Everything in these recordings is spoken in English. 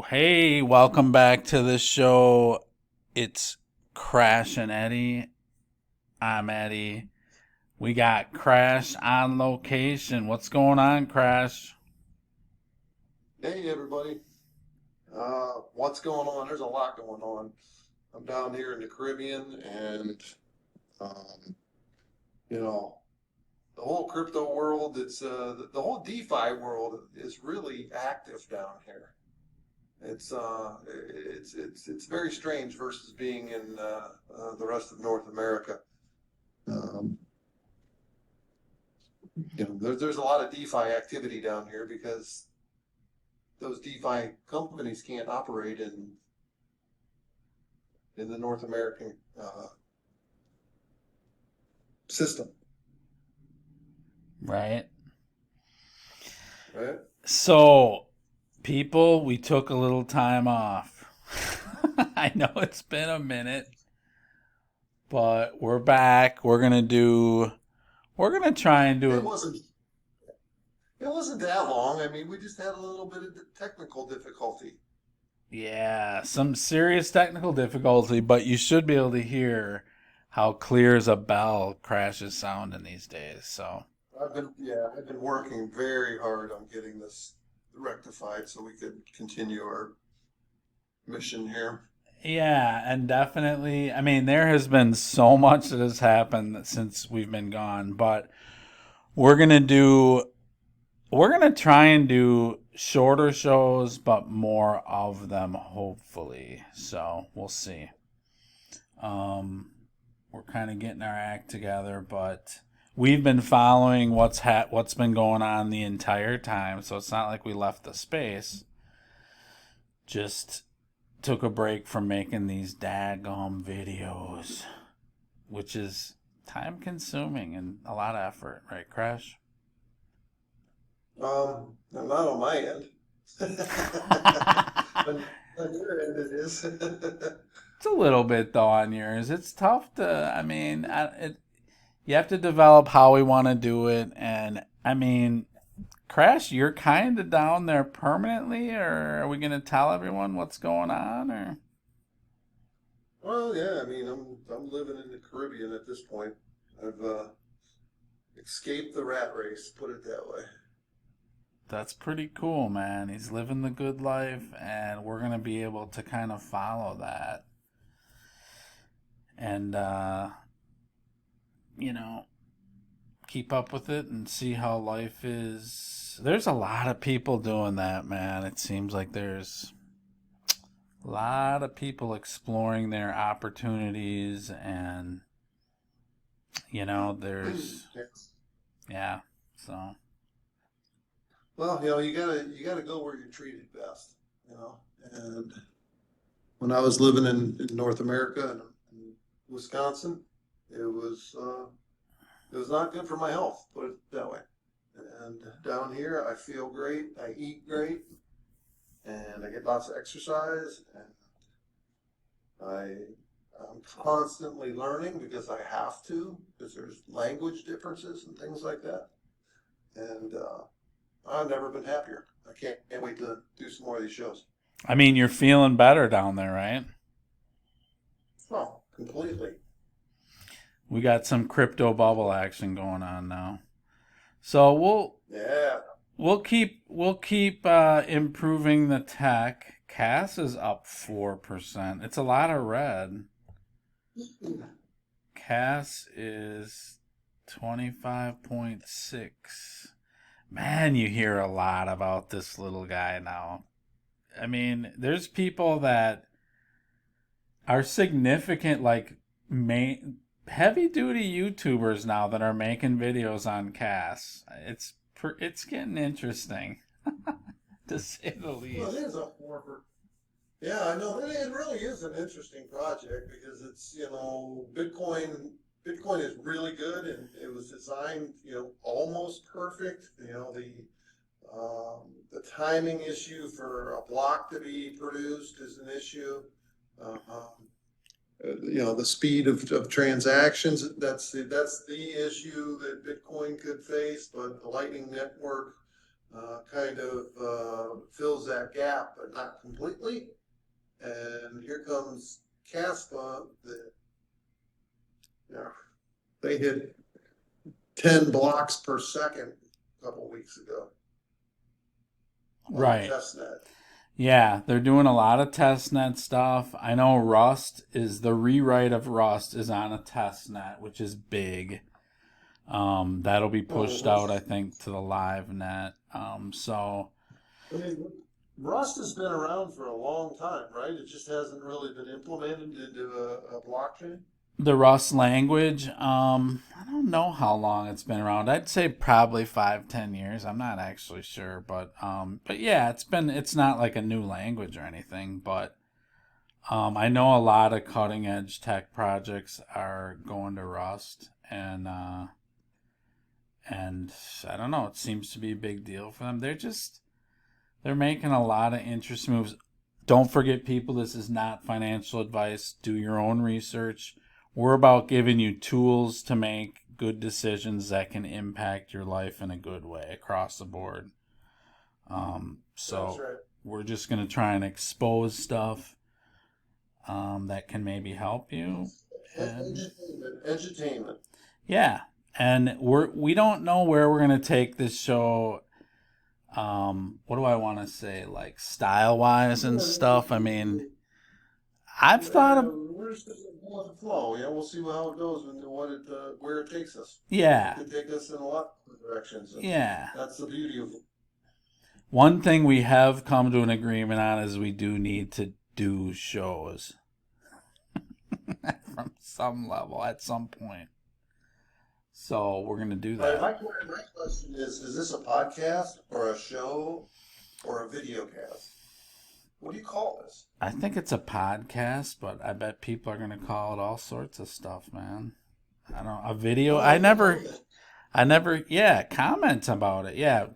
Hey, welcome back to the show. It's Crash and Edy. I'm Edy. We got Crash on location. What's going on, Crash? Hey everybody, what's going on? There's a lot going on. I'm down here in the Caribbean, and um, you know, the whole crypto world. It's the whole DeFi world is really active down here. It's very strange versus being in the rest of North America. Um, there's a lot of DeFi activity down here because those DeFi companies can't operate in the North American system, Right? right? So, people, we took a little time off. I know it's been a minute, but we're back. We're gonna try and do It a wasn't it wasn't that long. I mean, we just had a little bit of technical difficulty. Yeah, some serious technical difficulty, but you should be able to hear how clear as a bell Crash is sounding these days. So, I've been working very hard on getting this rectified so we could continue our mission here. yeah, and definitely, I mean, there has been so much that has happened since we've been gone, but we're going to do we're going to try and do shorter shows, but more of them hopefully. So, we'll see. Um we're kind of getting our act together, but we've been following what's been going on the entire time, so it's not like we left the space. Just took a break from making these daggum videos, which is time consuming and a lot of effort, right, Crash? Not on my end. On your end it is. It's a little bit though on yours. It's tough to. I mean, you have to develop how we want to do it, and I mean, Crash, you're kind of down there permanently, or are we gonna tell everyone what's going on? Or Well, yeah, I mean, I'm living in the Caribbean at this point. I've escaped the rat race, put it that way. that's pretty cool, man. He's living the good life, and we're gonna be able to kind of follow that, and you know, keep up with it and see how life is. There's a lot of people doing that, man. It seems like there's a lot of people exploring their opportunities, and there's Yes. yeah. So Well, you gotta go where you're treated best, you know. And when I was living in North America in Wisconsin, it was uh, it was not good for my health, put it that way. And down here, I feel great, I eat great, and I get lots of exercise, and I I'm constantly learning because I have to, because there's language differences and things like that. And I've never been happier. I can't wait to do some more of these shows. I mean, you're feeling better down there, right? Oh, completely. We got some crypto bubble action going on now. So Yeah. we'll keep improving the tech. Cass is up 4%. It's a lot of red. Cass is 25.6. Man, you hear a lot about this little guy now. I mean, there's people that are significant, like main heavy duty YouTubers now that are making videos on Cass. It's getting interesting, to say the Well, it least. is a forward. Yeah, I know. It really is an interesting project because Bitcoin is really good and it was designed, almost perfect. The timing issue for a block to be produced is an issue. Um, the speed of transactions, that's the issue that Bitcoin could face, but the Lightning Network kind of fills that gap, but not completely. And here comes Caspa that, you know, they hit 10 blocks per second a couple weeks ago on Right. testnet. Yeah, they're doing a lot of testnet stuff. I know the rewrite of Rust is on a testnet, which is big. That'll be pushed out, I think, to the live net. So I mean, Rust has been around for a long time, right? It just hasn't really been implemented into a blockchain. the Rust language, I don't know how long it's been around. I'd say probably 5-10 years. I'm not actually sure, but yeah, it's not like a new language or anything, but I know a lot of cutting edge tech projects are going to Rust, and I don't know, it seems to be a big deal for them. They're making a lot of interest moves. Don't forget, people, this is not financial advice. Do your own research. We're about giving you tools to make good decisions that can impact your life in a good way across the board. So That's right. we're just going to try and expose stuff that can maybe help you. And Edutainment. yeah, and we don't know where we're going to take this show. What do I want to say, like style wise and stuff? I mean, I've thought of We're just going with the flow. Yeah, we'll see how it goes and where it takes us. It yeah, could take us in a lot of directions, and yeah. that's the beauty of it. One thing we have come to an agreement on is we do need to do shows from some level at some point. So we're gonna do All right, that. my question is this a podcast or a show or a video cast? What do you call this? I think it's a podcast, but I bet people are gonna call it all sorts of stuff, man. I don't a video. Yeah, comment about it. Yeah,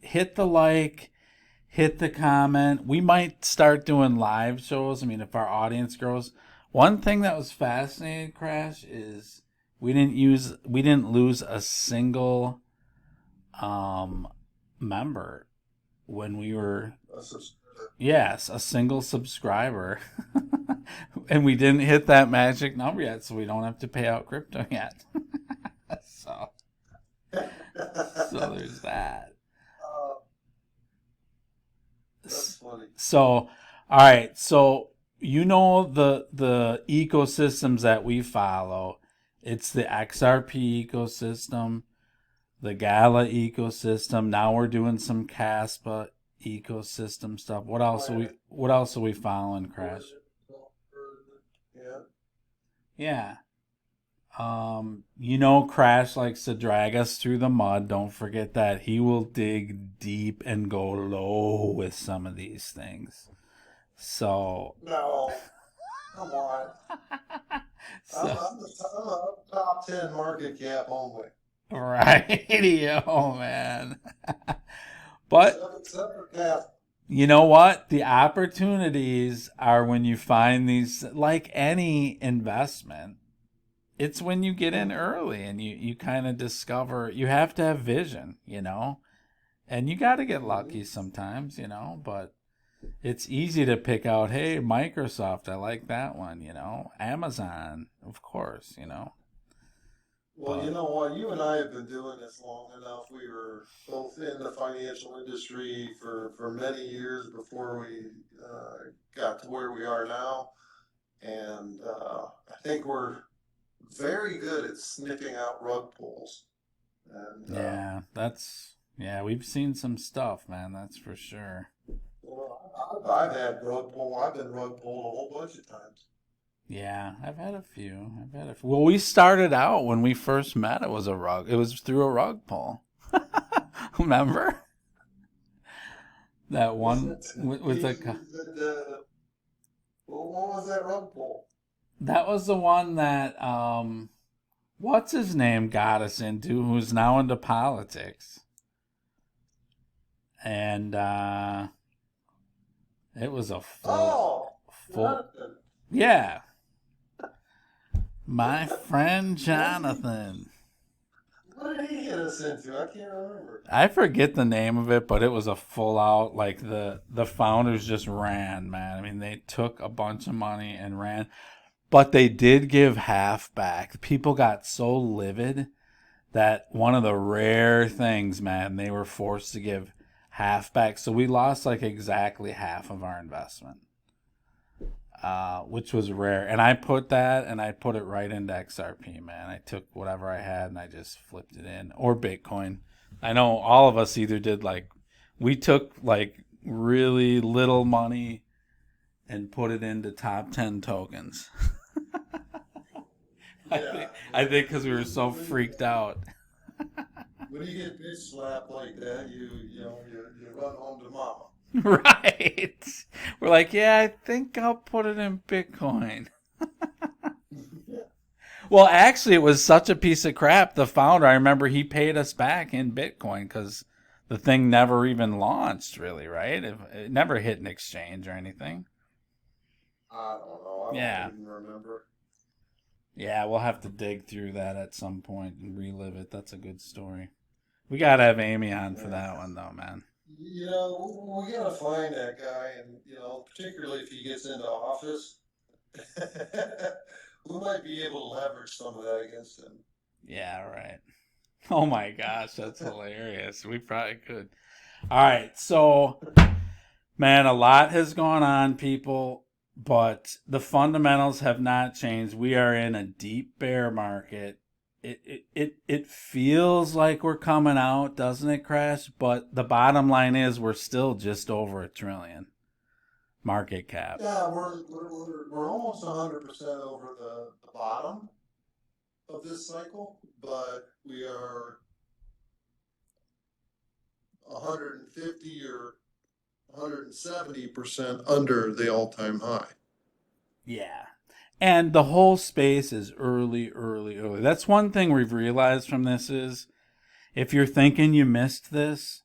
hit the like, hit the comment. We might start doing live shows. I mean, if our audience grows. One thing that was fascinating, Crash, is we didn't lose a single member when we were yes, a single subscriber. And we didn't hit that magic number yet, so we don't have to pay out crypto yet. so so there's that. That's funny. So, all right. So the ecosystems that we follow. It's the XRP ecosystem, the Gala ecosystem. Now we're doing some Caspa ecosystem stuff. What else are we following, Crash? Yeah. Yeah. Crash likes to drag us through the mud. Don't forget that. He will dig deep and go low with some of these things. So. No. Come on. I'm a top 10 market cap only. Right. Oh, man. But. Except for cap. You know what? The opportunities are when you find these, like any investment. It's when you get in early and you kind of discover you have to have vision, and you got to get lucky sometimes, but it's easy to pick out, hey, Microsoft, I like that one, Amazon, of course, Well, you know what? You and I have been doing this long enough. We were both in the financial industry for many years before we got to where we are now. And I think we're very good at sniffing out rug pulls. And we've seen some stuff, man, that's for sure. Well, I've had rug pull. I've been rug pulled a whole bunch of times. Yeah, I've had a few. Well, we started out when we first met. It was through a rug pull. Remember that one with the. What was that rug pull? That was the one that what's his name got us into, who's now into politics, and it was a full. Yeah. My friend Jonathan. What did he hit get us into? I can't remember. I forget the name of it, but it was a full out, like the founders just ran, man. I mean, they took a bunch of money and ran, but they did give half back. People got so livid that one of the rare things, man, they were forced to give half back. So we lost like exactly half of our investment, which was rare. And I put it right into XRP, man. I took whatever I had and I just flipped it in, or Bitcoin. I know all of us either did we took like really little money and put it into top 10 tokens. Yeah. I think because we were so freaked out. When you get bitch slapped like that, you run home to mama. Right. We're like, yeah, I think I'll put it in Bitcoin. Yeah. Well, actually, it was such a piece of crap. The founder, I remember he paid us back in Bitcoin because the thing never even launched, really, right? It never hit an exchange or anything. I don't know. I don't even remember. Yeah, we'll have to dig through that at some point and relive it. That's a good story. We got to have Amy on for that one, though, man. We gotta find that guy, and particularly if he gets into office, we might be able to leverage some of that against him. Yeah, right. Oh my gosh, that's hilarious. We probably could. All right, so man, a lot has gone on, people, but the fundamentals have not changed. We are in a deep bear market. It feels like we're coming out, doesn't it, Crash? But the bottom line is we're still just over $1 trillion market cap. Yeah, we're almost 100% over the bottom of this cycle, but we are 150 or 170% under the all-time high. Yeah. And the whole space is early. That's one thing we've realized from this is if you're thinking you missed this,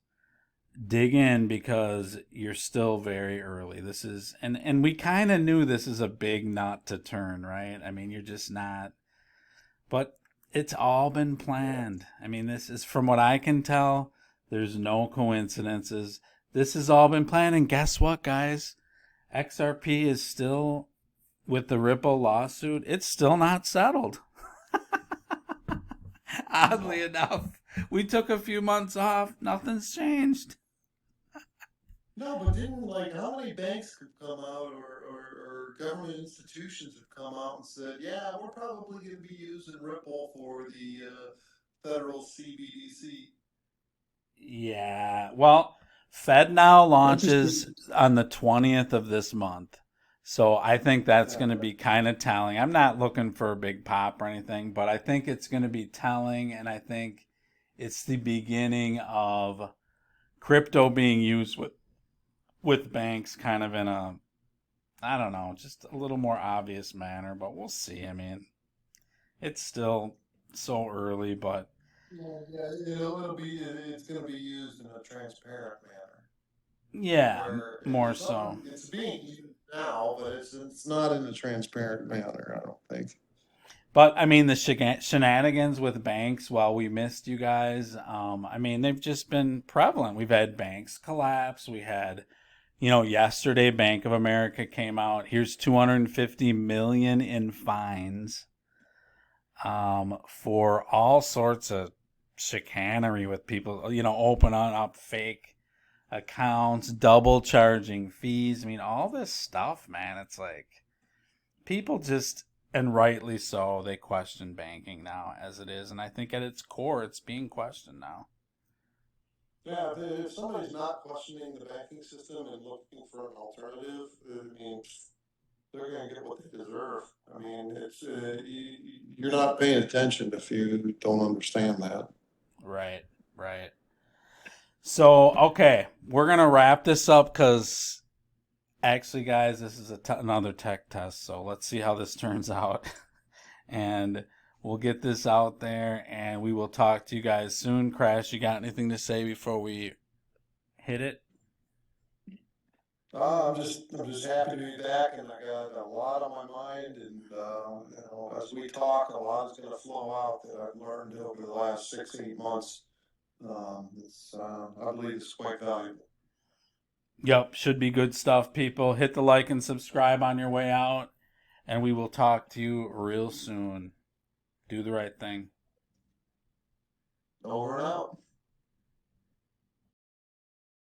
dig in because you're still very early. This is, and we kind of knew this is a big nut to turn, right? I mean, you're just not, but it's all been planned. I mean, this is, from what I can tell, there's no coincidences. This has all been planned. And guess what, guys? XRP is still, with the Ripple lawsuit, it's still not settled. Oddly enough, we took a few months off. Nothing's changed. No, but didn't how many banks could come out or government institutions have come out and said, yeah, we're probably going to be using Ripple for the federal CBDC. Yeah. Well, Fed now launches on the 20th of this month. So I think that's going to be kind of telling. I'm not looking for a big pop or anything, but I think it's going to be telling, and I think it's the beginning of crypto being used with banks kind of in a, I don't know, just a little more obvious manner, but we'll see. I mean, it's still so early, but Yeah, it's going to be used in a transparent manner. yeah, more so. It's being used now, but it's not in a transparent manner, I don't think. But I mean, the shenanigans with banks, while we missed you guys, I mean, they've just been prevalent. We've had banks collapse. We had, yesterday Bank of America came out. Here's 250 million in fines for all sorts of chicanery with people, opening up fake accounts, double charging fees. I mean, all this stuff, man. It's like people just, and rightly so, they question banking now as it is. And I think at its core, it's being questioned now. Yeah, if somebody's not questioning the banking system and looking for an alternative, I mean, they're going to get what they deserve. I mean, it's you're not paying attention if you don't understand that. Right. So, okay, we're going to wrap this up because actually, guys, this is another tech test. So let's see how this turns out. And we'll get this out there and we will talk to you guys soon. Crash, you got anything to say before we hit it? I'm just happy to be back, and I got a lot on my mind, and you know, as we talk, a lot is going to flow out that I've learned over the last 6, 8 months. I believe it's quite valuable. Yep, should be good stuff, people. Hit the like and subscribe on your way out, and we will talk to you real soon. Do the right thing. Over and out.